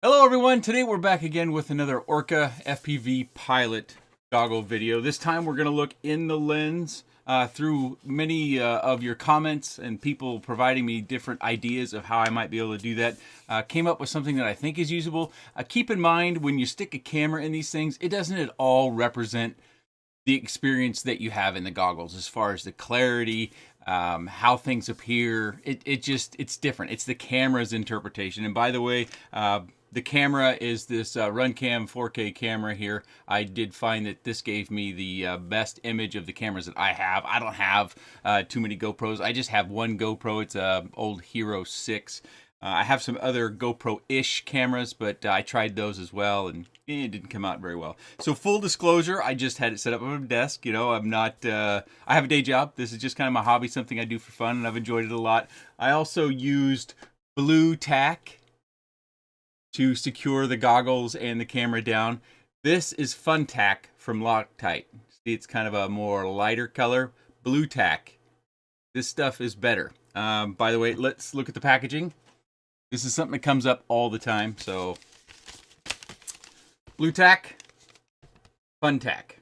Hello everyone, today we're back again with another Orqa FPV.Pilot goggle video. This time we're going to look in the lens through many of your comments and people providing me different ideas of how I might be able to do that. Came up with something that I think is usable. Keep in mind when you stick a camera in these things, it doesn't at all represent the experience that you have in the goggles as far as the clarity, how things appear. It's different. It's the camera's interpretation. And by the way, the camera is this Runcam 4K camera here. I did find that this gave me the best image of the cameras that I have. I don't have too many GoPros. I just have one GoPro. It's an old Hero 6. I have some other GoPro-ish cameras, but I tried those as well, and it didn't come out very well. So full disclosure, I just had it set up on my desk. You know, I'm not, I have a day job. This is just kind of my hobby, something I do for fun, and I've enjoyed it a lot. I also used blue tack to secure the goggles and the camera down. This is Fun Tack from Loctite. See, it's kind of a more lighter color. Blue tack. This stuff is better. By the way, let's look at the packaging. This is something that comes up all the time. So, blue tack, Fun Tack.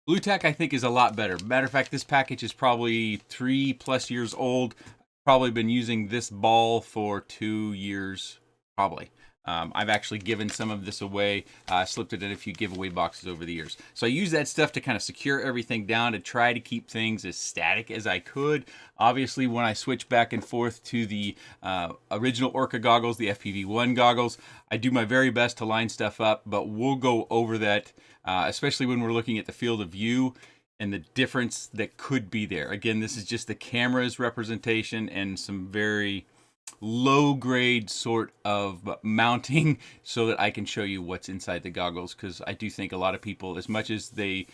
Blue tack, I think, is a lot better. Matter of fact, this package is probably 3+ years old. Probably been using this ball for 2 years, probably. I've actually given some of this away, slipped it in a few giveaway boxes over the years. So I use that stuff to kind of secure everything down, to try to keep things as static as I could. Obviously, when I switch back and forth to the original Orqa goggles, the FPV.One goggles, I do my very best to line stuff up, but we'll go over that, especially when we're looking at the field of view and the difference that could be there. Again, this is just the camera's representation and some very low grade sort of mounting so that I can show you what's inside the goggles, because I do think a lot of people, as much as they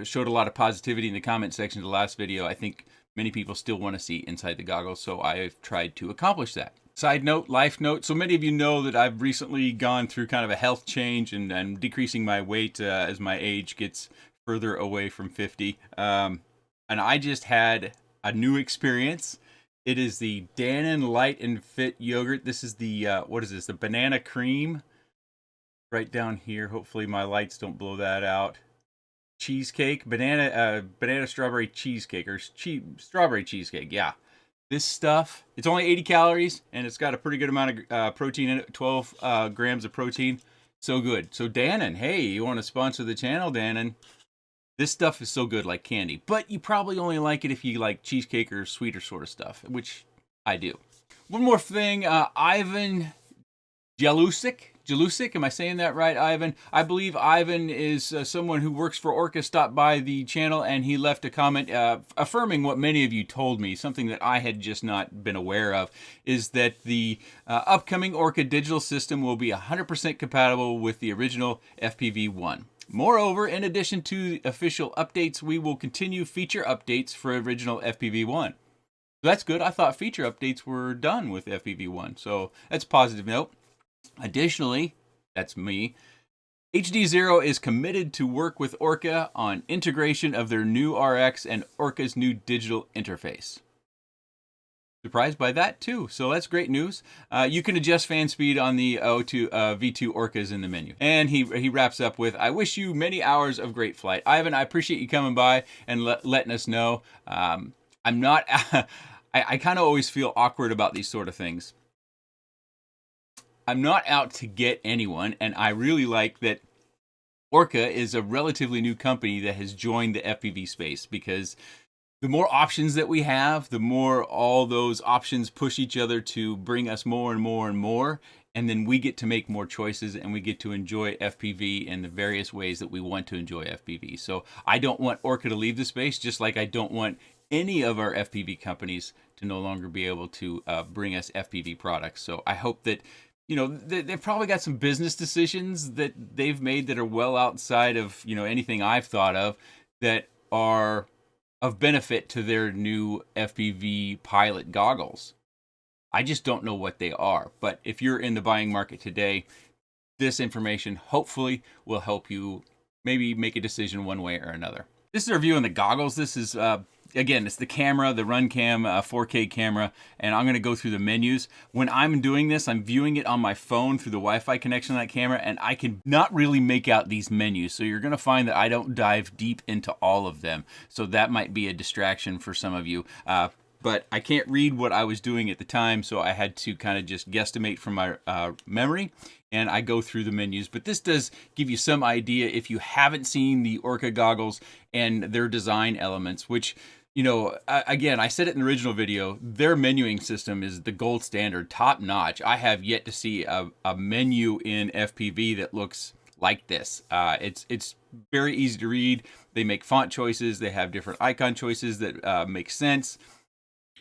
showed a lot of positivity in the comment section of the last video, I think many people still want to see inside the goggles, so I've tried to accomplish that. Side note, life note, so many of you know that I've recently gone through kind of a health change and decreasing my weight as my age gets further away from 50. And I just had a new experience. It is the Dannon Light and Fit yogurt. This is the, what is this? The banana cream. Right down here. Hopefully my lights don't blow that out. Cheesecake. Banana strawberry cheesecake. Or strawberry cheesecake, yeah. This stuff, it's only 80 calories, and it's got a pretty good amount of protein in it. 12 grams of protein. So good. So Dannon, hey, you want to sponsor the channel, Dannon? This stuff is so good, like candy. But you probably only like it if you like cheesecake or sweeter sort of stuff, which I do. One more thing, Ivan Jalusic, am I saying that right, Ivan? I believe Ivan is someone who works for Orqa, stopped by the channel, and he left a comment affirming what many of you told me, something that I had just not been aware of, is that the upcoming Orqa Digital system will be 100% compatible with the original FPV.One. Moreover, in addition to official updates, we will continue feature updates for original FPV.One. So that's good. I thought feature updates were done with FPV.One, so that's a positive note. Additionally, that's me, HD0 is committed to work with Orqa on integration of their new RX and Orqa's new digital interface. Surprised by that too, so that's great news. You can adjust fan speed on the V2 Orcas in the menu. And he wraps up with, I wish you many hours of great flight. Ivan, I appreciate you coming by and letting us know. I'm not, I kind of always feel awkward about these sort of things. I'm not out to get anyone, and I really like that Orqa is a relatively new company that has joined the FPV space, because the more options that we have, the more all those options push each other to bring us more and more and more, and then we get to make more choices, and we get to enjoy FPV in the various ways that we want to enjoy FPV. So I don't want Orqa to leave the space, just like I don't want any of our FPV companies to no longer be able to bring us FPV products. So I hope that, you know, they've probably got some business decisions that they've made that are well outside of, you know, anything I've thought of, that are of benefit to their new FPV.Pilot goggles. I just don't know what they are. But if you're in the buying market today, this information hopefully will help you maybe make a decision one way or another. This is a review on the goggles. This is again, it's the camera, the RunCam 4K camera, and I'm going to go through the menus. When I'm doing this, I'm viewing it on my phone through the Wi-Fi connection of that camera, and I can not really make out these menus. So you're going to find that I don't dive deep into all of them. So that might be a distraction for some of you. But I can't read what I was doing at the time, so I had to kind of just guesstimate from my memory, and I go through the menus. But this does give you some idea if you haven't seen the Orqa goggles and their design elements, which, you know, again, I said it in the original video, their menuing system is the gold standard, top notch. I have yet to see a menu in FPV that looks like this. It's very easy to read. They make font choices. They have different icon choices that make sense.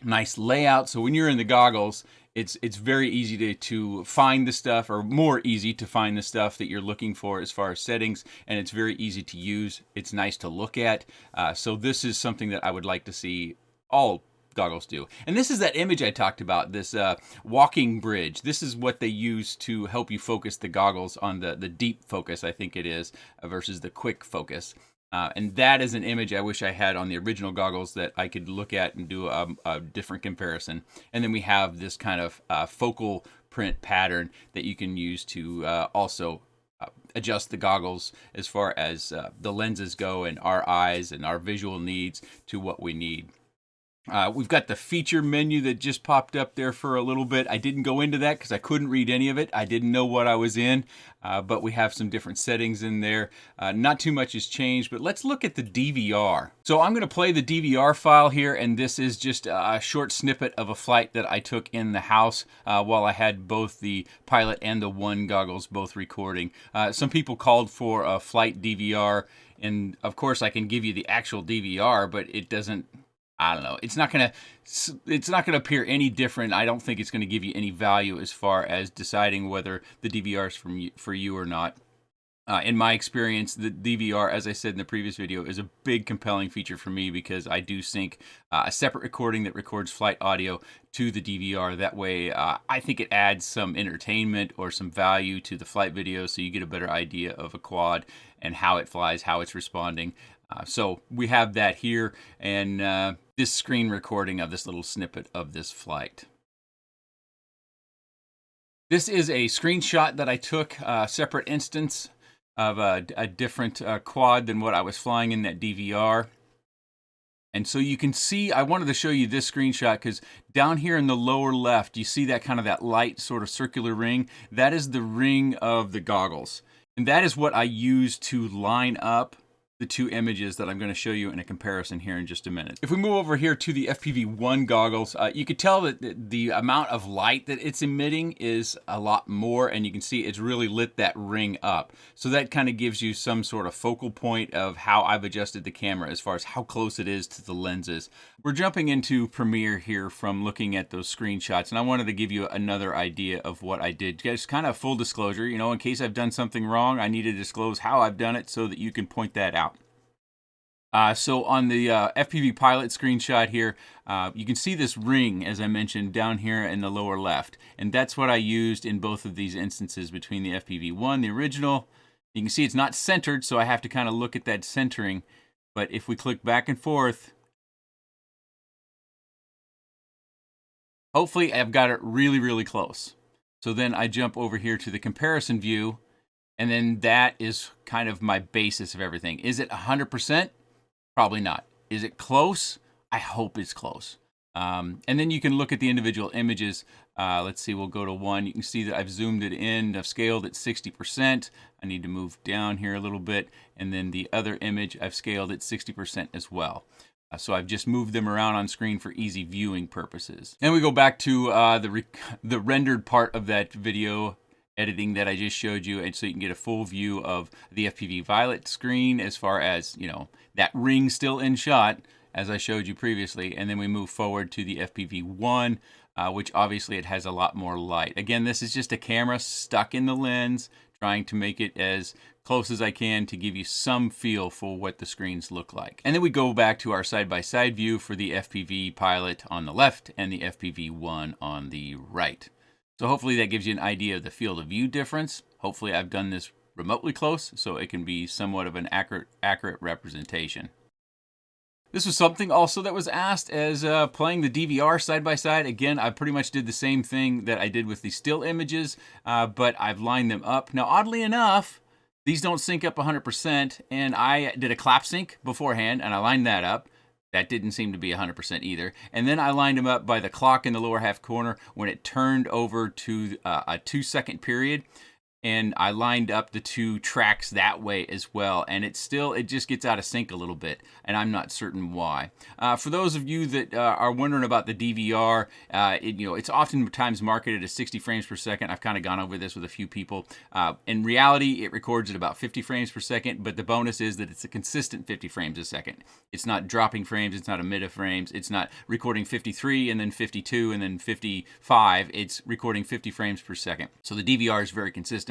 Nice layout. So when you're in the goggles, it's very easy to find the stuff, or more easy to find the stuff that you're looking for as far as settings, and it's very easy to use. It's nice to look at. So this is something that I would like to see all goggles do. And this is that image I talked about, this walking bridge. This is what they use to help you focus the goggles on the deep focus, I think it is, versus the quick focus. And that is an image I wish I had on the original goggles that I could look at and do a different comparison. And then we have this kind of focal print pattern that you can use to also adjust the goggles as far as the lenses go, and our eyes and our visual needs to what we need. We've got the feature menu that just popped up there for a little bit. I didn't go into that because I couldn't read any of it. I didn't know what I was in, but we have some different settings in there. Not too much has changed, but let's look at the DVR. So I'm going to play the DVR file here, and this is just a short snippet of a flight that I took in the house while I had both the Pilot and the One goggles both recording. Some people called for a flight DVR, and of course I can give you the actual DVR, but it doesn't, I don't know. It's not gonna appear any different. I don't think it's gonna give you any value as far as deciding whether the DVR is for you or not. In my experience, the DVR, as I said in the previous video, is a big compelling feature for me because I do sync a separate recording that records flight audio to the DVR. That way, I think it adds some entertainment or some value to the flight video, so you get a better idea of a quad and how it flies, how it's responding. So we have that here, and this screen recording of this little snippet of this flight. This is a screenshot that I took, a separate instance of a different quad than what I was flying in that DVR. And so you can see, I wanted to show you this screenshot because down here in the lower left, you see that kind of that light sort of circular ring. That is the ring of the goggles. And that is what I use to line up the two images that I'm going to show you in a comparison here in just a minute. If we move over here to the FPV.One goggles, you could tell that the amount of light that it's emitting is a lot more, and you can see it's really lit that ring up. So that kind of gives you some sort of focal point of how I've adjusted the camera as far as how close it is to the lenses. We're jumping into Premiere here from looking at those screenshots, and I wanted to give you another idea of what I did. Just kind of full disclosure, you know, in case I've done something wrong, I need to disclose how I've done it so that you can point that out. So on the FPV.Pilot screenshot here, you can see this ring, as I mentioned, down here in the lower left. And that's what I used in both of these instances between the FPV.One, the original. You can see it's not centered, so I have to kind of look at that centering. But if we click back and forth, hopefully I've got it really, really close. So then I jump over here to the comparison view, and then that is kind of my basis of everything. Is it 100%? Probably not. Is it close? I hope it's close. And then you can look at the individual images. Let's see, we'll go to one. You can see that I've zoomed it in. I've scaled it 60%. I need to move down here a little bit. And then the other image, I've scaled it 60% as well. So I've just moved them around on screen for easy viewing purposes. And we go back to the rendered part of that video editing that I just showed you, and so you can get a full view of the FPV.Pilot screen as far as, you know, that ring still in shot as I showed you previously. And then we move forward to the FPV.One, which obviously it has a lot more light. Again, this is just a camera stuck in the lens, trying to make it as close as I can to give you some feel for what the screens look like. And then we go back to our side-by-side view for the FPV.Pilot on the left and the FPV.One on the right. So hopefully that gives you an idea of the field of view difference. Hopefully I've done this remotely close so it can be somewhat of an accurate representation. This was something also that was asked as playing the DVR side by side. Again, I pretty much did the same thing that I did with the still images, but I've lined them up. Now, oddly enough, these don't sync up 100%, and I did a clap sync beforehand, and I lined that up. That didn't seem to be 100% either. And then I lined them up by the clock in the lower half corner when it turned over to a 2-second period. And I lined up the two tracks that way as well, and it just gets out of sync a little bit, and I'm not certain why. For those of you that are wondering about the DVR, it's oftentimes marketed as 60 frames per second. I've kind of gone over this with a few people. In reality, it records at about 50 frames per second, but the bonus is that it's a consistent 50 frames a second. It's not dropping frames, it's not omitting frames, it's not recording 53 and then 52 and then 55. It's recording 50 frames per second. So the DVR is very consistent.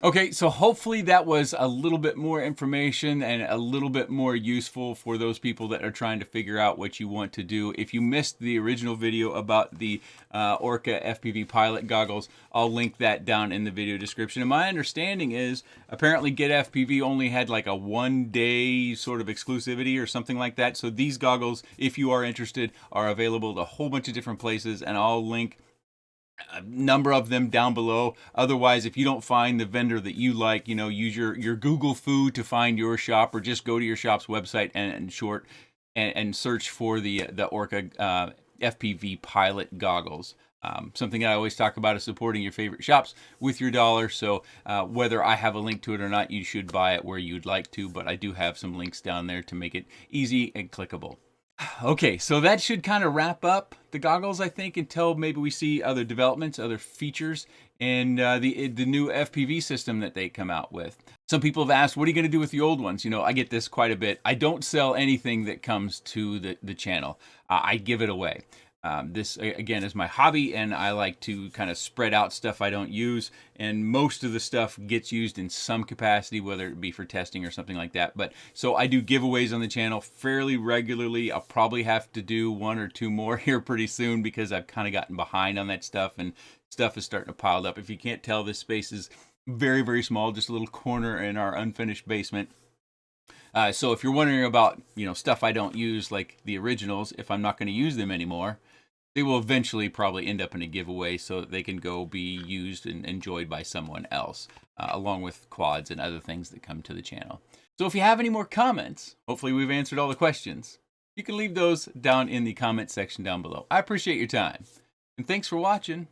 Okay, so hopefully that was a little bit more information and a little bit more useful for those people that are trying to figure out what you want to do. If you missed the original video about the Orqa FPV.Pilot goggles, I'll link that down in the video description. And my understanding is apparently Get FPV only had like a 1-day sort of exclusivity or something like that. So these goggles, if you are interested, are available at a whole bunch of different places, and I'll link a number of them down below. Otherwise, if you don't find the vendor that you like, use your Google Food to find your shop, or just go to your shop's website and search for the Orqa FPV.Pilot goggles. Something I always talk about is supporting your favorite shops with your dollar. So whether I have a link to it or not, you should buy it where you'd like to, but I do have some links down there to make it easy and clickable. Okay, so that should kind of wrap up the goggles, I think, until maybe we see other developments, other features, and the new FPV system that they come out with. Some people have asked, what are you going to do with the old ones? I get this quite a bit. I don't sell anything that comes to the channel. I give it away. This, again, is my hobby, and I like to kind of spread out stuff I don't use, and most of the stuff gets used in some capacity, whether it be for testing or something like that. But so I do giveaways on the channel fairly regularly. I'll probably have to do 1 or 2 more here pretty soon, because I've kind of gotten behind on that stuff, and stuff is starting to pile up. If you can't tell, this space is very, very small, just a little corner in our unfinished basement. So if you're wondering about, stuff I don't use, like the originals, if I'm not going to use them anymore, they will eventually probably end up in a giveaway so that they can go be used and enjoyed by someone else, along with quads and other things that come to the channel. So if you have any more comments, hopefully we've answered all the questions, you can leave those down in the comment section down below. I appreciate your time, and thanks for watching.